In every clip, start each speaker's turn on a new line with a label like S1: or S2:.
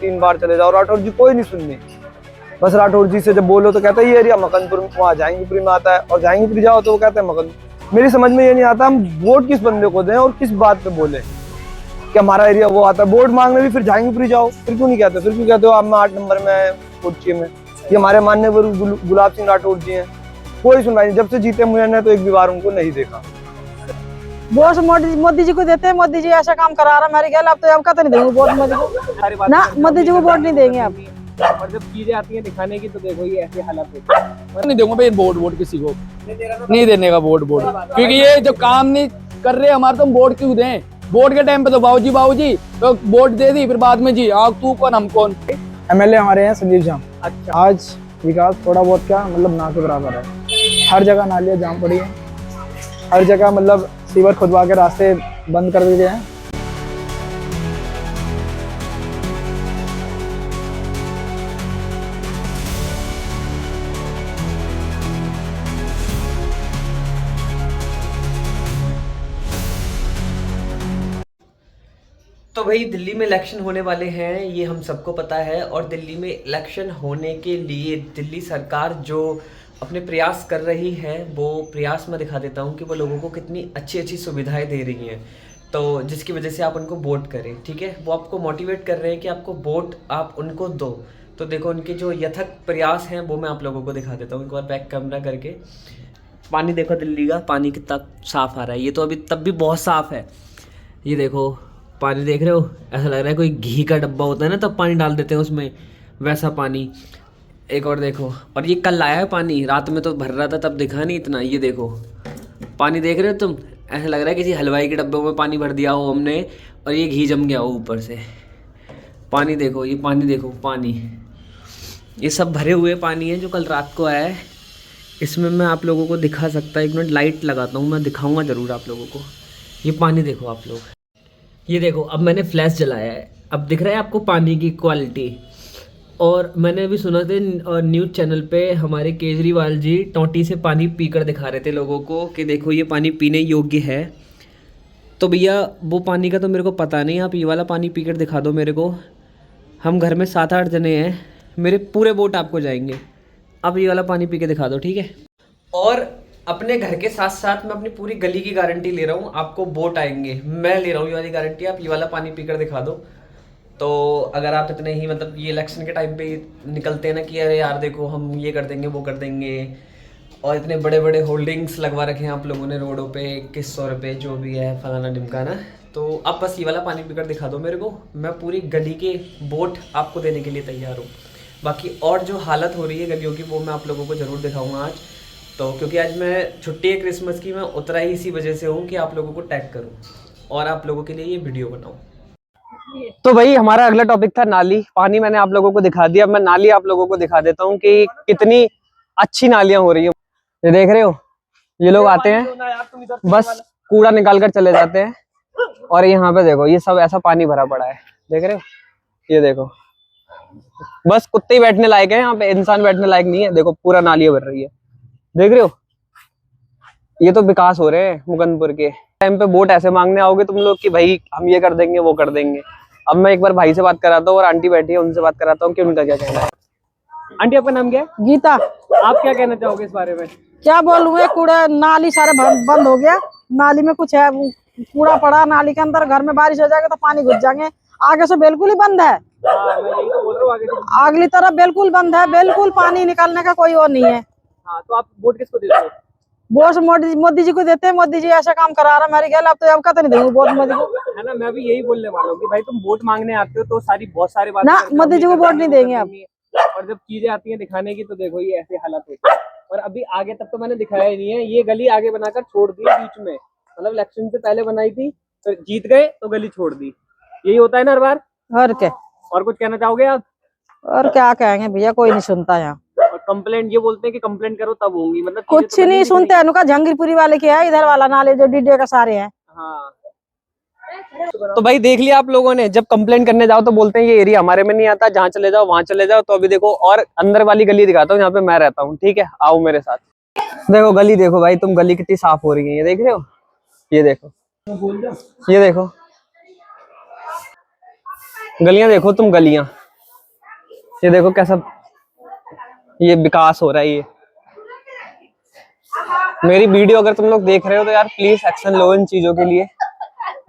S1: 3 बार चले जाओ, राठौर जी कोई नहीं सुननी। बस राठौर जी से जब बोलो तो कहता है ये एरिया मकनपुर वहाँ जाएंगीपुरी में आता है, और जाएंगीपुरी जाओ तो वो कहते हैं मकनपुर। मेरी समझ में ये नहीं आता हम वोट किस बंदे को दें और किस बात पे बोले कि हमारा एरिया वो आता है। वोट मांगने भी फिर जाएंगीपुरी जाओ, फिर क्यों नहीं कहते? फिर क्यों कहते हो आप में 8 नंबर में कोच्चि में? ये हमारे माननीय गुलाब सिंह राठौर जी हैं, कोई सुनवाई नहीं। जब से जीते मुझे ने तो एक भी बार उनको नहीं देखा।
S2: वोट मोदी जी को देते हैं, मोदी जी ऐसा काम करा रहा है मेरे ख्याल। अब तो अब कतई नहीं देंगे वोट मोदी को ना, मोदी जी को वोट नहीं देंगे अब।
S3: और जब चीजें आती हैं दिखाने की तो देखो ये ऐसे हालत होते हैं। नहीं दूंगा भाई वोट किसी को नहीं देने का वोट, क्योंकि ये जो काम नहीं कर रहे हमारे, तो हम वोट क्यों दें? वोट के टाइम पे तो बाबूजी तो वोट दे दी, फिर बाद में जी आप तू कौन हम कौन।
S4: एमएलए हमारे हैं संजीव झा।
S3: अच्छा,
S4: आज विकास थोड़ा बहुत क्या मतलब ना के बराबर है। हर जगह नालियाँ जाम पड़ी हैं, हर जगह मतलब सीवर खुदवा के रास्ते बंद कर दिए गए हैं।
S5: तो भाई दिल्ली में इलेक्शन होने वाले हैं, ये हम सबको पता है। और दिल्ली में इलेक्शन होने के लिए दिल्ली सरकार जो अपने प्रयास कर रही है, वो प्रयास मैं दिखा देता हूँ कि वो लोगों को कितनी अच्छी अच्छी सुविधाएं दे रही हैं, तो जिसकी वजह से आप उनको वोट करें। ठीक है, वो आपको मोटिवेट कर रहे हैं कि आपको वोट आप उनको दो। तो देखो उनके जो यथक प्रयास हैं वो मैं आप लोगों को दिखा देता हूँ एक बार बैक कैमरा करके। पानी देखो दिल्ली का, पानी कितना साफ़ आ रहा है। ये तो अभी तब भी बहुत साफ़ है। ये देखो पानी देख रहे हो, ऐसा लग रहा है कोई घी का डब्बा होता है ना तब पानी डाल देते हैं उसमें, वैसा पानी। एक और देखो, और ये कल आया है पानी, रात में तो भर रहा था तब दिखा नहीं इतना। ये देखो पानी देख रहे हो तुम, ऐसा लग रहा है किसी हलवाई के डब्बे में पानी भर दिया हो हमने और ये घी जम गया हो ऊपर से। पानी देखो, ये पानी देखो, पानी ये सब भरे हुए पानी है जो कल रात को आया है। इसमें मैं आप लोगों को दिखा सकता, एक मिनट लाइट लगाता हूँ, मैं दिखाऊँगा ज़रूर आप लोगों को। ये पानी देखो आप लोग, ये देखो। अब मैंने फ्लैश जलाया है, अब दिख रहा है आपको पानी की क्वालिटी। और मैंने अभी सुना थे न्यूज़ चैनल पे हमारे केजरीवाल जी टोंटी से पानी पीकर दिखा रहे थे लोगों को कि देखो ये पानी पीने योग्य है। तो भैया वो पानी का तो मेरे को पता नहीं, आप ये वाला पानी पीकर दिखा दो मेरे को। हम घर में 7-8 जने हैं, मेरे पूरे वोट आपको जाएंगे। आप ये वाला पानी पी के दिखा दो, ठीक है? और अपने घर के साथ साथ मैं अपनी पूरी गली की गारंटी ले रहा हूँ, आपको वोट आएंगे। मैं ले रहा हूँ ये वाली गारंटी, आप ये वाला पानी पीकर दिखा दो। तो अगर आप इतने ही मतलब ये इलेक्शन के टाइम पे निकलते हैं ना कि अरे यार देखो हम ये कर देंगे वो कर देंगे, और इतने बड़े बड़े होल्डिंग्स लगवा रखे हैं आप लोगों ने रोडों पे 2100 रुपये जो भी है फलाना ढिमकाना, तो आप बस ये वाला पानी पीकर दिखा दो मेरे को। मैं पूरी गली के वोट आपको देने के लिए तैयार हूँ। बाकी और जो हालत हो रही है गलियों की वो मैं आप लोगों को ज़रूर दिखाऊँगा आज। तो क्योंकि आज मैं छुट्टी है क्रिसमस की, मैं उतरा ही इसी वजह से हूँ कि आप लोगों को टैग करूँ और आप लोगों के लिए ये वीडियो बनाऊँ।
S3: तो भाई हमारा अगला टॉपिक था नाली। पानी मैंने आप लोगों को दिखा दिया, अब मैं नाली आप लोगों को दिखा देता हूँ कि कितनी अच्छी नालियां हो रही है। ये देख रहे हो, ये लोग आते हैं बस कूड़ा निकाल कर चले जाते हैं, और यहाँ पे देखो ये सब ऐसा पानी भरा पड़ा है, देख रहे हो? ये देखो बस कुत्ते ही बैठने लायक है यहाँ पे, इंसान बैठने लायक नहीं है। देखो पूरा नालियां भर रही है, देख रहे हो? ये तो विकास हो रहे हैं मुकंदपुर के। टाइम पे वोट ऐसे मांगने आओगे तुम लोग कि भाई हम ये कर देंगे वो कर देंगे। अब मैं एक बार भाई से बात कराता हूँ और आंटी बैठी है उनसे बात कराता हूँ कि उनका क्या कहना है। आंटी आपका नाम क्या है?
S2: गीता।
S3: आप क्या कहना चाहोगे इस बारे में?
S2: क्या बोलूं, कूड़ा नाली सारे बंद हो गया। नाली में कुछ है, कूड़ा पड़ा नाली के अंदर। घर में बारिश हो जाएगा तो पानी घुस जाएंगे। आगे से बिल्कुल ही बंद है,
S3: मैं यही तो बोल रहा हूँ, आगे से
S2: अगली तरफ बिल्कुल बंद है, बिल्कुल पानी निकालने का कोई और नहीं है।
S3: हाँ, तो आप वोट किसको देते हो?
S2: वोट मोदी जी को देते हैं, मोदी जी ऐसा काम करा रहा है मेरे ख्याल। अब तो अब कतई नहीं देंगे वोट मोदी को
S3: है ना, मैं भी यही बोलने वाला हूँ कि भाई तुम वोट मांगने आते हो तो बहुत सारी बातें
S2: ना,
S3: करते हो,
S2: मोदी जी को वोट नहीं देंगे अब।
S3: और जब चीजें आती हैं दिखाने की तो देखो ये ऐसे हालत होती है। और अभी आगे तक तो मैंने दिखाया ही नहीं है, ये गली आगे बनाकर छोड़ दी बीच में, मतलब इलेक्शन से पहले बनाई थी तो जीत गए तो गली छोड़ दी। यही होता है ना हर बार।
S2: और क्या,
S3: और कुछ कहना चाहोगे आप?
S2: और क्या कहेंगे भैया, कोई नहीं सुनता यहाँ।
S3: और कंप्लेंट ये बोलते हैं कि कंप्लेंट करो तब होंगी, मतलब
S2: कुछ नहीं सुनते हैं। उनका जहांगीरपुरी वाले क्या है, इधर वाला नाले जो डीडे का सारे हैं।
S3: हाँ, तो भाई देख लिया आप लोगों ने, जब कंप्लेंट करने जाओ तो बोलते हैं ये एरिया हमारे में नहीं आता, जहाँ चले जाओ वहां चले जाओ। तो अभी देखो और अंदर वाली गली दिखाता हूँ जहाँ पे मैं रहता हूँ, ठीक है? आओ मेरे साथ। देखो गली देखो भाई, तुम गली कितनी साफ हो रही है, ये देख रहे हो? ये देखो, ये देखो गलियां देखो तुम, गलियां ये देखो कैसा ये विकास हो रहा है। ये मेरी वीडियो अगर तुम लोग देख रहे हो तो यार प्लीज एक्शन लो इन चीजों के लिए।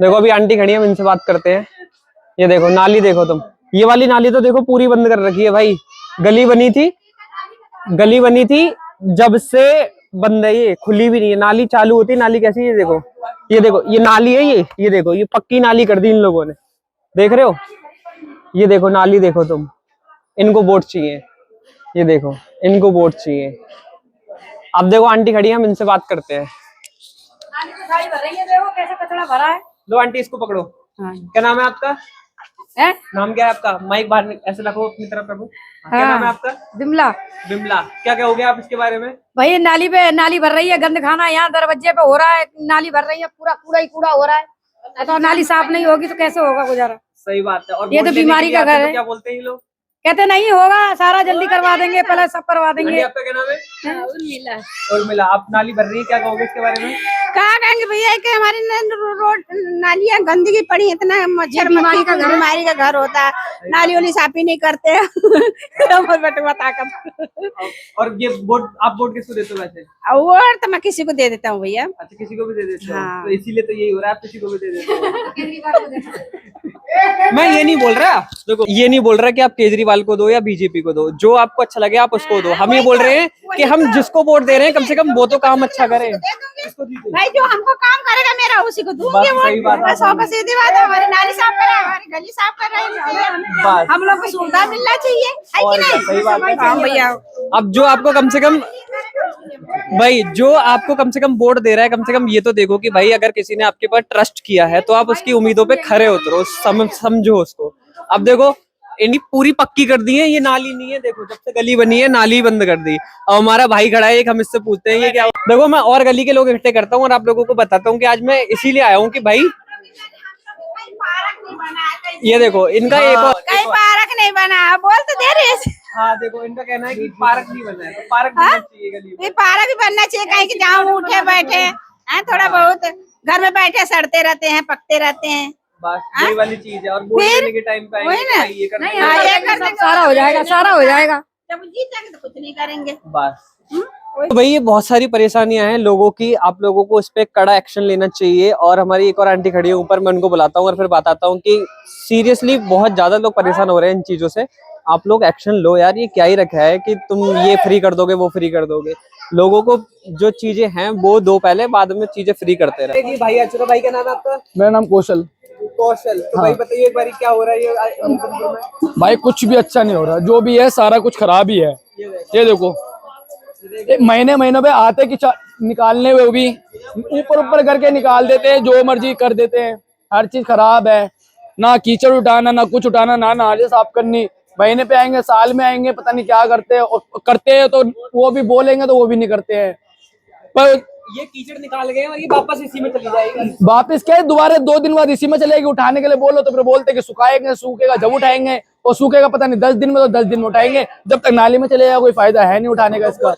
S3: देखो अभी आंटी खड़ी है, हम इनसे बात करते हैं। ये देखो नाली देखो तुम, ये वाली नाली तो देखो पूरी बंद कर रखी है भाई। गली बनी थी जब से बंद है, ये खुली भी नहीं है। नाली चालू होती, नाली कैसी, ये देखो ये नाली है। ये देखो ये पक्की नाली कर दी इन लोगों ने, देख रहे हो। ये देखो नाली देखो तुम, इनको वोट चाहिए। ये देखो इनको वोट चाहिए। अब देखो आंटी खड़ी है, हम इनसे बात करते हैं।
S6: देखो कैसे कचरा भरा है।
S3: लो आंटी इसको पकड़ो।
S6: हाँ।
S3: क्या नाम है आपका?
S6: है?
S3: नाम क्या है आपका? माइक बाहर ऐसे रखो अपनी तरफ रखो। क्या नाम है आपका?
S6: बिमला।
S3: बिमला। क्या कहोगे आप इसके बारे में?
S6: भाई नाली भर रही है, गंद खाना यहाँ दरवाजे पे हो रहा है। नाली भर रही है, पूरा कूड़ा ही कूड़ा हो रहा है। तो नाली साफ नहीं होगी तो कैसे होगा गुजारा?
S3: सही बात है। और
S6: ये तो बीमारी का घर है।
S3: क्या बोलते हैं ये लोग?
S6: कहते नहीं होगा, सारा जल्दी करवा देंगे, पहले सब करवा देंगे।
S3: आपका क्या नाम है? उर्मिला। आप नाली भर रही है, क्या कहोगे इसके बारे में?
S7: कहा कहेंगे भैया कि हमारी रोड नालियाँ गंदगी पड़ी, इतना मच्छर बीमारी का घर होता है, नाली वाली साफ ही नहीं करते।
S3: और ये वोट आप वोट किसको देते हो वैसे?
S7: वोट तो मैं किसी को दे देता हूँ भैया।
S3: अच्छा किसी को भी दे देते हो?
S7: हाँ।
S3: तो इसीलिए तो यही हो रहा है, आप किसी को भी दे देते हो। मैं ये नहीं बोल रहा, देखो ये नहीं बोल रहा कि आप केजरीवाल को दो या बीजेपी को दो, जो आपको अच्छा लगे आप उसको दो। हम ये बोल रहे हैं कि हम जिसको वोट दे रहे हैं कम से कम वो तो काम अच्छा करे।
S7: भाई जो हमको काम करेगा मेरा उसी को दूंगी वोट। बस सीधी बात है, हमारी नाली साफ कर रहा है, हमारी गली साफ कर रहा है, हम लोग को सुविधा मिलना चाहिए, है कि नहीं?
S3: सही बात है।
S7: हाँ भैया।
S3: अब जो आपको कम से कम भाई जो आपको कम से कम वोट दे रहा है, कम से कम ये तो देखो कि भाई अगर किसी ने आपके पर ट्रस्ट किया है तो आप उसकी उम्मीदों पे खरे उतरो, समझो उसको। अब देखो इनकी पूरी पक्की कर दी है, ये नाली नहीं है। देखो जब से गली बनी है नाली बंद कर दी। और हमारा भाई खड़ा है एक, हम इससे पूछते हैं ये क्या। देखो मैं और गली के लोग इकट्ठे करता हूँ और आप लोगों को बताता हूँ कि आज मैं इसीलिए आया हूँ कि भाई ये देखो इनका एक और
S7: कहीं पार्क नहीं बना, बोल तो दे रही है।
S3: हाँ देखो इनका कहना है कि पार्क नहीं बना है, तो पार्क बनना चाहिए गली में।
S7: पार्क भी बनना चाहिए, कहीं कि जहाँ उठे बैठे हैं, थोड़ा बहुत घर में बैठे सड़ते रहते हैं, पकते रहते हैं।
S3: बस यही वाली चीज है। और वोट देने के टाइम पे आएंगे ये करना है,
S6: सारा हो जाएगा, सारा हो जाएगा।
S7: जब जीत जाएंगे तो कुछ नहीं करेंगे।
S3: बस। तो भाई ये बहुत सारी परेशानियां हैं लोगों की, आप लोगों को इस पे कड़ा एक्शन लेना चाहिए। और हमारी एक और आंटी खड़ी है ऊपर, मैं उनको बुलाता हूँ और फिर बताता हूँ कि सीरियसली बहुत ज्यादा लोग परेशान हो रहे हैं इन चीजों से। आप लोग एक्शन लो यार, ये क्या ही रखा है कि तुम ये फ्री कर दोगे वो फ्री कर दोगे। लोगों को जो चीजें हैं वो दो पहले, बाद में चीजें फ्री करते रहे। भाई अच्छा, भाई क्या नाम है आपका?
S4: मेरा नाम कौशल।
S3: कौशल। तो भाई बताइए एक बार क्या हो रहा है ये?
S4: भाई कुछ भी अच्छा नहीं हो रहा, जो भी है सारा कुछ खराब ही है। ये देखो महीने पे आते कि निकालने हुए भी ऊपर करके निकाल देते हैं, जो मर्जी कर देते हैं। हर चीज खराब है, ना कीचड़ उठाना, ना कुछ उठाना, ना नाले साफ करनी। महीने पे आएंगे, साल में आएंगे, पता नहीं क्या करते हैं। और करते हैं तो वो भी बोलेंगे तो वो भी नहीं करते हैं। पर
S3: ये कीचड़ निकाल गए और ये वापस इसी में चली जाएगी।
S4: वापस क्या है, दोबारा 2 दिन बाद इसी में चलेगी। उठाने के लिए बोलो तो फिर बोलते कि सुखाएंगे, सूखेगा जब उठाएंगे, और सूखेगा पता नहीं 10 दिन में, तो 10 दिन में उठाएंगे। जब तक नाली में चलेगा कोई फायदा है नहीं उठाने का इसका।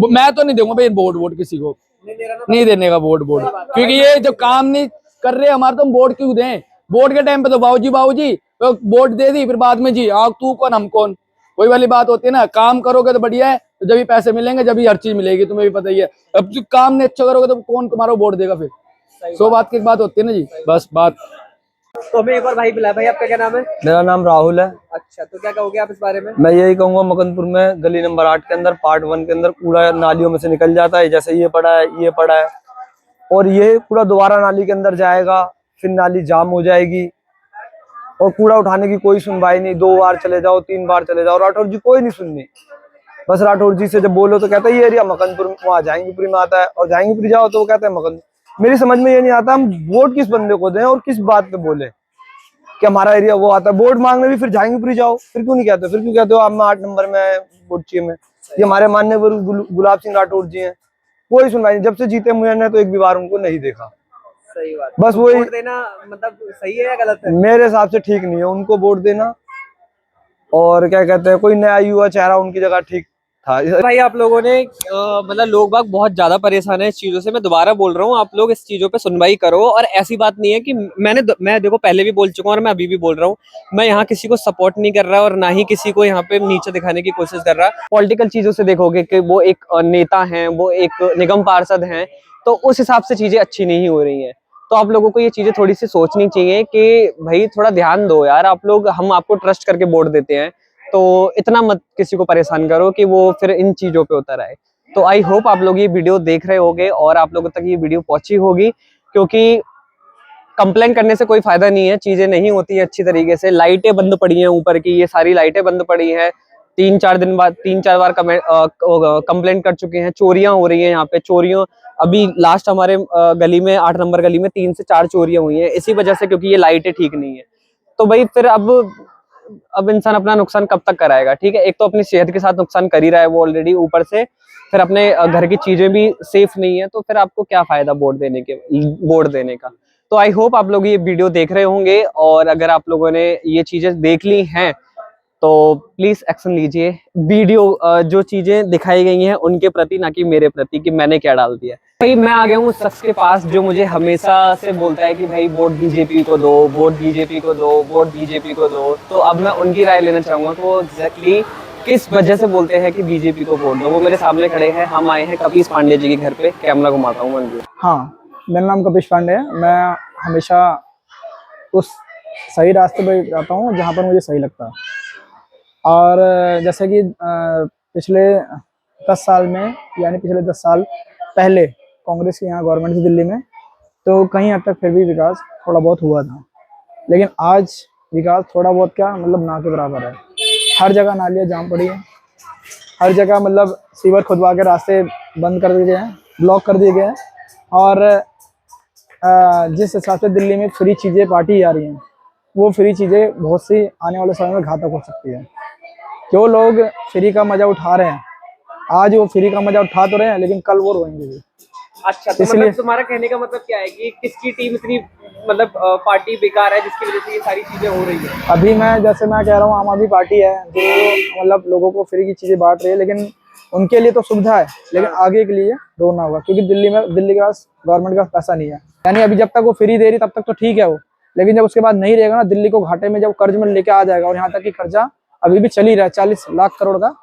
S4: मैं तो नहीं दूंगा भाई वोट किसी को नहीं देने का वोट, क्योंकि ये जब काम नहीं कर रहे हमारे, तो हम वोट क्यों दें? वोट के टाइम पे तो बाबूजी तो वोट दे दी, फिर बाद में जी तू कौन हम कौन, वही वाली बात होती है ना। काम करोगे तो बढ़िया है, तो जब भी पैसे मिलेंगे, जब भी हर चीज मिलेगी, तुम्हें भी पता ही है। अब जो काम नहीं अच्छा करोगे तो कौन तुम्हारा वोट देगा फिर? 100 बात की बात होती है ना जी, बस बात।
S3: तो हमें एक और भाई बुलाया। भाई आपका क्या नाम है?
S1: मेरा नाम राहुल है।
S3: अच्छा, तो क्या कहोगे आप इस बारे में?
S1: मैं यही कहूंगा, मकनपुर में गली नंबर 8 के अंदर पार्ट 1 के अंदर कूड़ा नालियों में से निकल जाता है। जैसे ये पड़ा है और ये कूड़ा दोबारा नाली के अंदर जाएगा, फिर नाली जाम हो जाएगी और कूड़ा उठाने की कोई सुनवाई नहीं। 2 बार चले जाओ, 3 बार चले जाओ, राठौर जी कोई नहीं सुननी। बस राठौर जी से जब बोलो तो कहता है ये एरिया मकनपुर, वहाँ जाएंगीपुरी में आता है, और जाएंगीपुरी जाओ तो वो कहते हैं मकनपुर। मेरी समझ में ये नहीं आता हम वोट किस बंदे को दें और किस बात पे बोले कि हमारा एरिया वो आता है। वोट मांगने भी फिर जाएंगीपुरी जाओ, फिर क्यों नहीं कहते? फिर क्यों कहते हो आप 8 नंबर में वोट चाहिए में? ये हमारे मानने पर गुलाब सिंह राठौर जी हैं, कोई सुनवाई नहीं। जब से जीते मुझे ने तो एक भी बार उनको नहीं देखा।
S3: सही बात।
S1: बस
S3: तो
S1: वही
S3: वोट देना मतलब सही है या गलत है?
S1: मेरे हिसाब से ठीक नहीं है उनको वोट देना। और क्या कहते हैं, कोई नया युवा चेहरा उनकी जगह ठीक था।
S3: भाई आप लोगों ने मतलब लोग बाग बहुत ज्यादा परेशान है इस चीजों से। मैं दोबारा बोल रहा हूँ, आप लोग इस चीजों पे सुनवाई करो। और ऐसी बात नहीं है कि मैं देखो पहले भी बोल चुका हूँ और मैं अभी भी बोल रहा हूँ, मैं यहाँ किसी को सपोर्ट नहीं कर रहा और ना ही किसी को यहाँ पे नीचे दिखाने की कोशिश कर रहा। पॉलिटिकल चीजों से देखोगे कि वो एक नेता है, वो एक निगम पार्षद हैं, तो उस हिसाब से चीजें अच्छी नहीं हो रही हैं। तो आप लोगों को ये चीजें थोड़ी सी सोचनी चाहिए कि भाई थोड़ा ध्यान दो यार। आप लोग, हम आपको ट्रस्ट करके वोट देते हैं, तो इतना मत किसी को परेशान करो कि वो फिर इन चीजों पे उतर आए। तो आई होप आप लोग ये वीडियो देख रहे होंगे और आप लोगों तक ये वीडियो पहुंची होगी, क्योंकि कंप्लेंट करने से कोई फायदा नहीं है, चीजें नहीं होती है अच्छी तरीके से। लाइटें बंद पड़ी हैं ऊपर की, ये सारी लाइटें बंद पड़ी हैं। 3-4 बार कंप्लेंट कर चुके हैं। चोरियां हो रही हैं यहाँ पे, चोरियों अभी लास्ट हमारे गली में 8 नंबर गली में 3 से 4 चोरियां हुई हैं इसी वजह से, क्योंकि ये लाइटें ठीक नहीं है। तो भाई फिर अब इंसान अपना नुकसान कब तक कराएगा? ठीक है, एक तो अपनी सेहत के साथ नुकसान कर ही रहा है वो ऑलरेडी, ऊपर से फिर अपने घर की चीजें भी सेफ नहीं है, तो फिर आपको क्या फायदा वोट देने का। तो आई होप आप लोग ये वीडियो देख रहे होंगे, और अगर आप लोगों ने ये चीजें देख ली हैं तो प्लीज एक्शन लीजिए। वीडियो जो चीजें दिखाई गई हैं उनके प्रति, ना कि मेरे प्रति कि मैंने क्या डाल दिया। भाई मैं आ गया हूँ उस शख्स के पास जो मुझे हमेशा से बोलता है कि भाई वोट बीजेपी को दो, वोट बीजेपी को दो, वोट बीजेपी को दो। तो अब मैं उनकी राय लेना चाहूंगा कि वो एग्जैक्टली किस वजह से बोलते हैं कि बीजेपी को वोट दो। वो मेरे सामने खड़े हैं, हम आए हैं कपीस पांडे जी के घर पे। कैमरा घुमाता हूँ मंजूर।
S8: हाँ, मेरा नाम कपीस पांडे है। मैं हमेशा उस सही रास्ते पे जाता हूँ जहाँ पर मुझे सही लगता है। और जैसे कि पिछले 10 साल में, यानी पिछले 10 साल पहले कांग्रेस की यहाँ गवर्नमेंट थी दिल्ली में, तो कहीं हद तक फिर भी विकास थोड़ा बहुत हुआ था। लेकिन आज विकास थोड़ा बहुत क्या, मतलब ना के बराबर है। हर जगह नालियाँ जाम पड़ी हैं, हर जगह मतलब सीवर खुदवा के रास्ते बंद कर दिए गए हैं, ब्लॉक कर दिए गए हैं। और जिस हिसाब से दिल्ली में फ्री चीज़ें बांटी जा रही हैं, वो फ्री चीज़ें बहुत सी आने वाले समय में घातक हो सकती है। जो लोग फ्री का मजा उठा रहे हैं, आज वो फ्री का मजा उठा तो रहे हैं, लेकिन कल वो रोएंगे भी।
S3: अच्छा, तो मतलब तुम्हारा कहने का मतलब क्या है कि किसकी टीम इतनी मतलब पार्टी बेकार है जिसकी वजह से ये सारी चीजें हो रही है? अभी मैं
S8: कह रहा हूँ, आम आदमी पार्टी है जो मतलब लोगों को फ्री की चीजें बांट रही है, लेकिन उनके लिए तो सुविधा है, लेकिन आगे के लिए रोना होगा, क्योंकि दिल्ली के पास गवर्नमेंट का पैसा नहीं है। यानी अभी जब तक वो फ्री दे रही तब तक तो ठीक है वो, लेकिन जब उसके बाद नहीं रहेगा ना, दिल्ली को घाटे में जब कर्ज में लेके आ जाएगा, और यहाँ तक कि खर्चा अभी भी चल ही रहा है 40 लाख करोड़ का,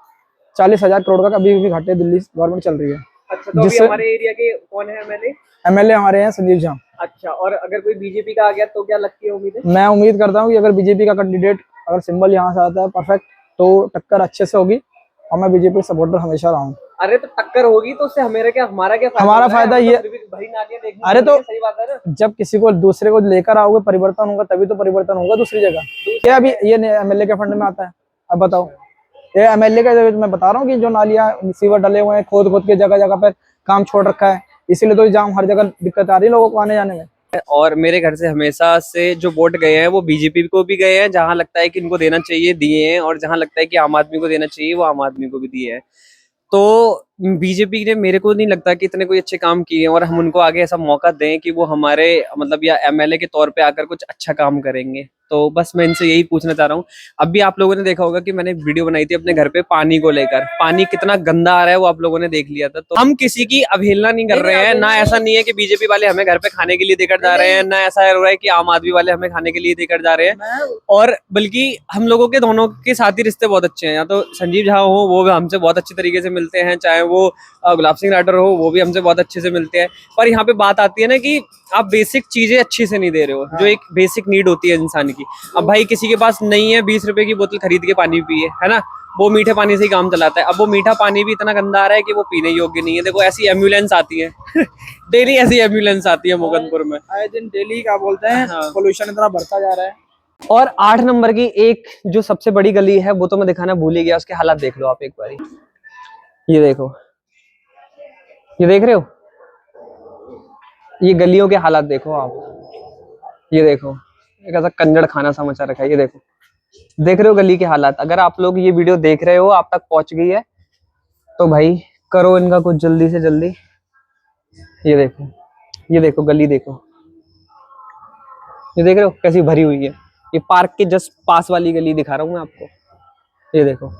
S8: 40,000 करोड़ का अभी भी घाटे दिल्ली गवर्नमेंट चल रही है।
S3: अच्छा, तो अभी हमारे एरिया के कौन है एमएलए?
S8: एमएलए हमारे हैं संजीव झा।
S3: अच्छा, और अगर कोई बीजेपी का आ गया तो क्या लगती है उम्मीद है?
S8: मैं उम्मीद करता हूँ कि अगर बीजेपी का कैंडिडेट, अगर सिंबल यहाँ से आता है परफेक्ट, तो टक्कर अच्छे से होगी, और मैं बीजेपी सपोर्टर हमेशा रहा हूँ।
S3: अरे तो टक्कर होगी तो उससे हमारा क्या फायदा?
S8: हमारा फायदा ये, अरे तो
S3: सही बात है ना,
S8: जब किसी को दूसरे को लेकर आओगे, परिवर्तन होगा, तभी तो परिवर्तन होगा दूसरी जगह। क्या अभी ये एमएलए के फंड में आता है? अब बताओ, ये एमएलए का, मैं बता रहा हूँ कि जो नालियाँ सीवर डले हुए हैं, खोद खोद के जगह जगह पर काम छोड़ रखा है, इसीलिए तो जाम, हर जगह दिक्कत आ रही है लोगों को आने जाने में।
S3: और मेरे घर से हमेशा से जो वोट गए हैं वो बीजेपी को भी गए हैं, जहां लगता है कि इनको देना चाहिए दिए हैं, और जहां लगता है कि आम आदमी को देना चाहिए वो आम आदमी को भी दिए हैं। तो बीजेपी ने, मेरे को नहीं लगता कि इतने कोई अच्छे काम किए हैं, और हम उनको आगे ऐसा मौका दें कि वो हमारे मतलब या एमएलए के तौर पे आकर कुछ अच्छा काम करेंगे। तो बस मैं इनसे यही पूछना चाह रहा हूँ। अब भी आप लोगों ने देखा होगा कि मैंने वीडियो बनाई थी अपने घर पे पानी को लेकर, पानी कितना गंदा आ रहा है वो आप लोगों ने देख लिया था। तो हम किसी की अवहेलना नहीं कर रहे हैं, ना ऐसा नहीं है कि बीजेपी वाले हमें घर पे खाने के लिए देकर जा रहे हैं, ना ऐसा हो रहा है कि आम आदमी वाले हमें खाने के लिए देकर जा रहे हैं, और बल्कि हम लोगों के दोनों के साथ ही रिश्ते बहुत अच्छे हैं। या तो संजीव झा हो, वो हमसे बहुत अच्छे तरीके से मिलते हैं, चाहे वो गुलाब सिंह राठौर हो, वो भी हमसे बहुत अच्छे से मिलते हैं। पर यहाँ पे बात आती है ना कि आप बेसिक चीजें अच्छी से नहीं दे रहे हो, जो एक बेसिक नीड होती है इंसान की। अब भाई किसी के पास नहीं है 20 रुपए की बोतल खरीद के पानी पिए, है ना, वो मीठे पानी से ही काम चलाता है। अब वो मीठा पानी भी इतना गंदा आ रहा है कि वो पीने योग्य नहीं है। देखो ऐसी एम्बुलेंस आती है डेली ऐसी एम्बुलेंस आती है मोगनपुर में,
S8: आए दिन डेली क्या बोलते हैं, पोल्यूशन इतना बढ़ता जा रहा है।
S3: और 8 नंबर की एक जो सबसे बड़ी गली है वो तो मैं दिखाना भूल ही गया, उसके हालात देख लो आप एक बारी। ये देखो, ये देख रहे हो, ये गलियों के हालात देखो आप, ये देखो एक ऐसा कंजड़ खाना सा मचा रखा है। ये देखो, देख रहे हो गली के हालात। अगर आप लोग ये वीडियो देख रहे हो, आप तक पहुंच गई है, तो भाई करो इनका कुछ जल्दी से जल्दी। ये देखो, ये देखो गली देखो, ये देख रहे हो कैसी भरी हुई है। ये पार्क के जस्ट पास वाली गली दिखा रहा हूं मैं आपको, ये देखो।